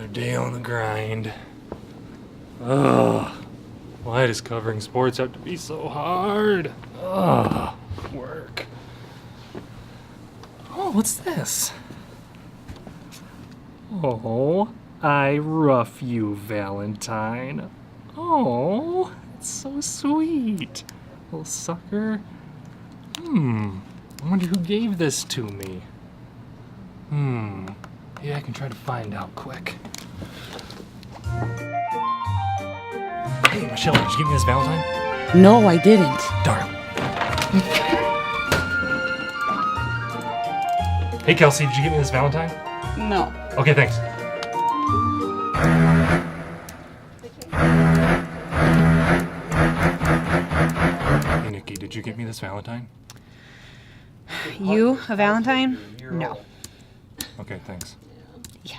Another day on the grind. Ugh. Why does covering sports have to be so hard? Ugh. Work. Oh, what's this? Oh, I rough you, Valentine. Oh, it's so sweet. Little sucker. I wonder who gave this to me. Yeah, I can try to find out quick. Hey, Michelle, did you give me this Valentine? No, I didn't. Darn. Hey, Kelsey, did you give me this Valentine? No. Okay, thanks. Hey, Nikki, did you give me this Valentine? You, a Valentine? No. Okay, thanks. Yeah.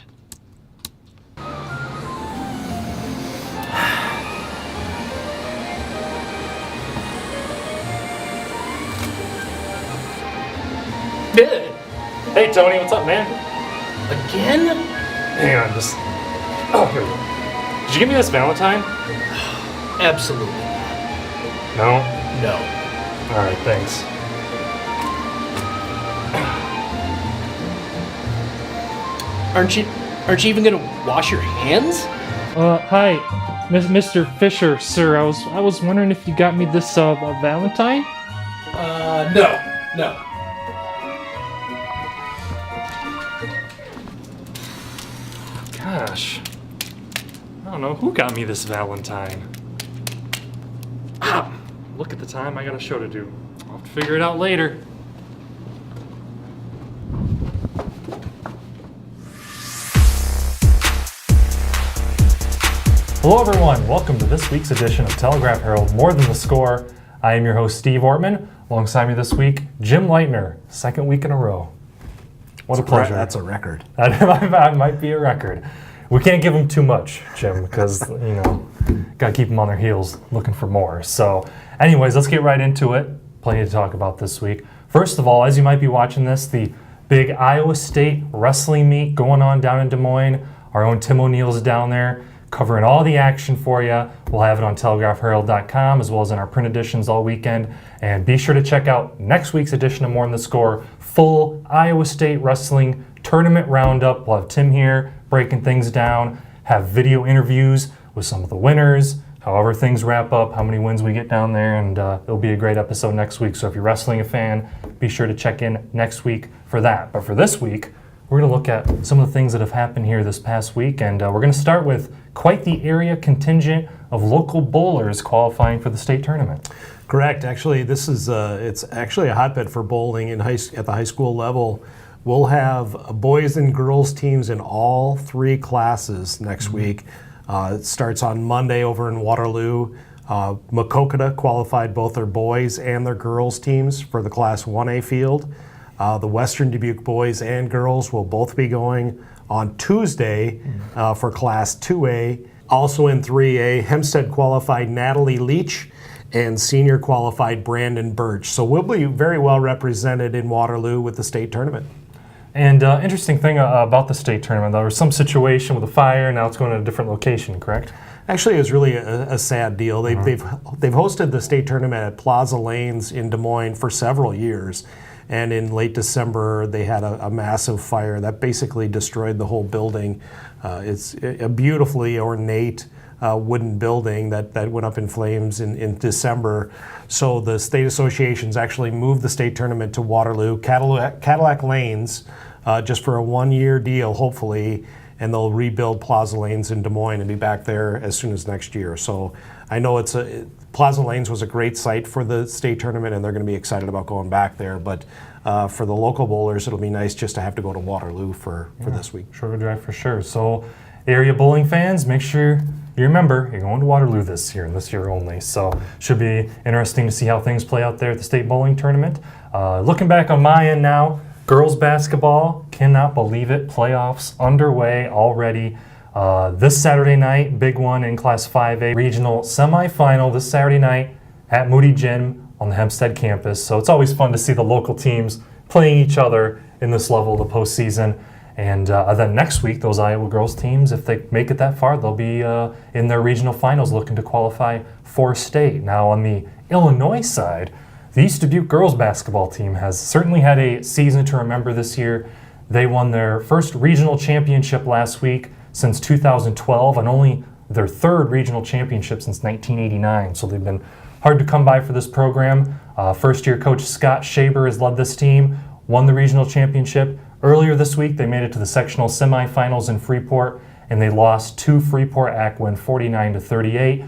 Hey, Tony, what's up, man? Again? Hang on, just... Oh, here we go. Did you give me this Valentine? Absolutely. No? No. All right, thanks. Aren't you even gonna wash your hands? Hi, Mr. Fisher, sir. I was wondering if you got me this Valentine. No. Gosh, I don't know who got me this Valentine. Look at the time. I got a show to do. I'll have to figure it out later. Hello everyone, welcome to this week's edition of Telegraph Herald More Than the Score. I am your host Steve Ortman. Alongside me this week, Jim Leitner, second week in a row. What a pleasure. That's a record. That might be a record. We can't give them too much, Jim, because, gotta keep them on their heels looking for more. So anyways, let's get right into it. Plenty to talk about this week. First of all, as you might be watching this, the big Iowa State wrestling meet going on down in Des Moines. Our own Tim O'Neill's down there, covering all the action for you. We'll have it on telegraphherald.com as well as in our print editions all weekend. And be sure to check out next week's edition of More Than the Score, full Iowa State wrestling tournament roundup. We'll have Tim here breaking things down, have video interviews with some of the winners, however things wrap up, how many wins we get down there, and it'll be a great episode next week. So if you're wrestling a fan, be sure to check in next week for that. But for this week, we're going to look at some of the things that have happened here this past week, and we're going to start with quite the area contingent of local bowlers qualifying for the state tournament. Correct. Actually, this is it's actually a hotbed for bowling at the high school level. We'll have boys and girls teams in all three classes next week. It starts on Monday over in Waterloo. Maquoketa qualified both their boys and their girls teams for the Class 1A field. The Western Dubuque boys and girls will both be going on Tuesday for Class 2A. Also in 3A, Hempstead qualified Natalie Leach and senior qualified Brandon Birch. So we'll be very well represented in Waterloo with the state tournament. And interesting thing about the state tournament, there was some situation with a fire, now it's going to a different location, correct? Actually, it was really a sad deal. They've hosted the state tournament at Plaza Lanes in Des Moines for several years. And in late December, they had a massive fire that basically destroyed the whole building. It's a beautifully ornate wooden building that went up in flames in December. So the state associations actually moved the state tournament to Waterloo, Cadillac Lanes, just for a one-year deal, hopefully, and they'll rebuild Plaza Lanes in Des Moines and be back there as soon as next year. So I know Plaza Lanes was a great site for the state tournament, and they're going to be excited about going back there. But for the local bowlers, it'll be nice just to have to go to Waterloo for this week. Shorter drive for sure. So area bowling fans, make sure you remember you're going to Waterloo this year and this year only. So should be interesting to see how things play out there at the state bowling tournament. Looking back on my end now, girls basketball, cannot believe it, playoffs underway already. This Saturday night, big one in Class 5A regional semifinal this Saturday night at Moody Gym on the Hempstead campus. So it's always fun to see the local teams playing each other in this level of the postseason. And then next week, those Iowa girls teams, if they make it that far, they'll be in their regional finals looking to qualify for state. Now, on the Illinois side, the East Dubuque girls basketball team has certainly had a season to remember this year. They won their first regional championship last week since 2012, and only their third regional championship since 1989. So they've been hard to come by for this program. First-year coach Scott Shaber has led this team, won the regional championship. Earlier this week, they made it to the sectional semifinals in Freeport, and they lost to Freeport Akwin 49-38.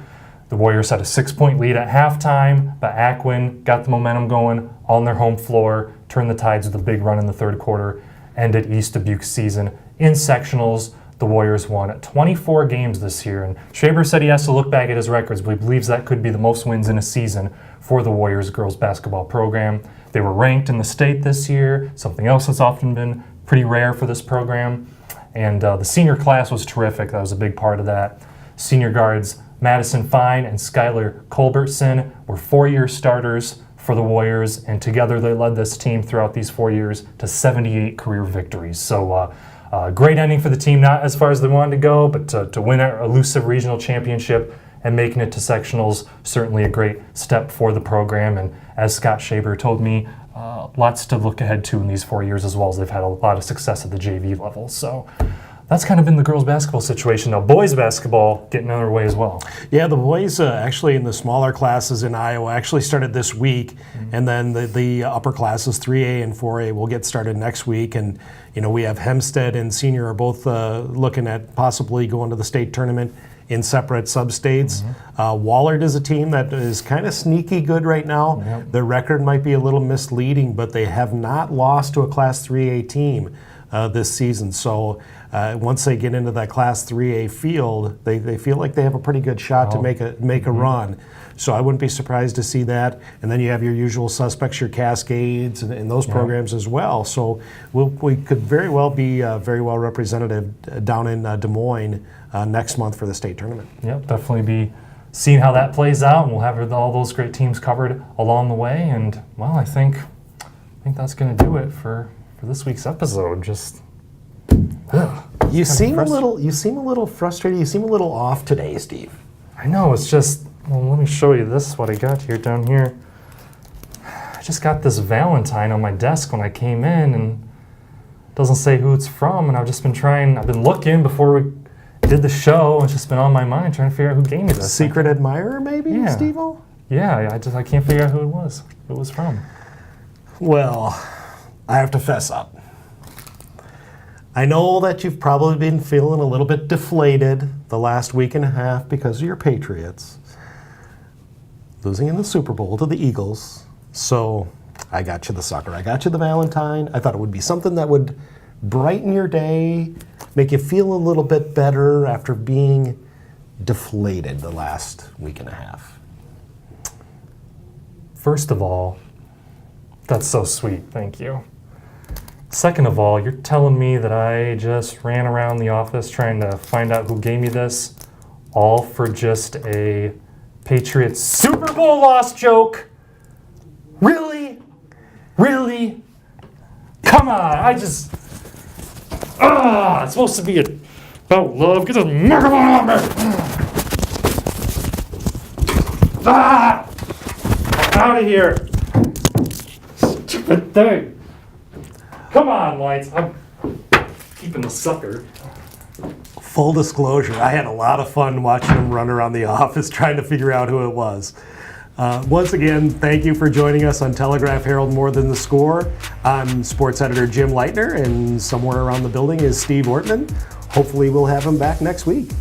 The Warriors had a 6-point lead at halftime, but Akwin got the momentum going on their home floor, turned the tides with a big run in the third quarter, ended East Dubuque's season in sectionals. The Warriors won 24 games this year, and Shaber said he has to look back at his records, but he believes that could be the most wins in a season for the Warriors girls basketball program. They were ranked in the state this year, something else that's often been pretty rare for this program. And the senior class was terrific. That was a big part of that. Senior guards Madison Fine and Skylar Culbertson were 4-year starters for the Warriors, and together they led this team throughout these 4 years to 78 career victories. So great ending for the team, not as far as they wanted to go, but to win an elusive regional championship and making it to sectionals, certainly a great step for the program. And as Scott Shaber told me, lots to look ahead to in these 4 years, as well as they've had a lot of success at the JV level. So that's kind of been the girls' basketball situation. Now, boys' basketball getting underway as well. Yeah, the boys actually in the smaller classes in Iowa actually started this week, and then the upper classes 3A and 4A will get started next week. And we have Hempstead and Senior are both looking at possibly going to the state tournament in separate sub-states. Wallard is a team that is kind of sneaky good right now. Yep. Their record might be a little misleading, but they have not lost to a Class 3A team this season. So once they get into that Class 3A field, they feel like they have a pretty good shot to make a run. So I wouldn't be surprised to see that. And then you have your usual suspects, your Cascades, and those programs as well. So we could very well be very well represented down in Des Moines next month for the state tournament. Yep, definitely be seeing how that plays out, and we'll have all those great teams covered along the way. And well, I think that's going to do it for this week's episode. Just you seem a little frustrated. You seem a little off today, Steve. I know, it's just, well, let me show you this, what I got here down here. I just got this Valentine on my desk when I came in, and it doesn't say who it's from, and I've been looking before we did the show, and it's just been on my mind trying to figure out who gave me this. Secret admirer, maybe, Yeah. Steve-O? Yeah, I can't figure out who it was from. Well, I have to fess up. I know that you've probably been feeling a little bit deflated the last week and a half because of your Patriots losing in the Super Bowl to the Eagles. So I got you the sucker. I got you the Valentine. I thought it would be something that would brighten your day, make you feel a little bit better after being deflated the last week and a half. First of all, that's so sweet, thank you. Second of all, you're telling me that I just ran around the office trying to find out who gave me this, all for just a Patriots Super Bowl loss joke? Really? Really? Come on, it's supposed to be about love. Get this microphone off me! Out of here! Stupid thing! Come on, Lights. I'm keeping the sucker. Full disclosure, I had a lot of fun watching him run around the office trying to figure out who it was. Once again, thank you for joining us on Telegraph Herald More Than the Score. I'm sports editor Jim Leitner, and somewhere around the building is Steve Ortman. Hopefully we'll have him back next week.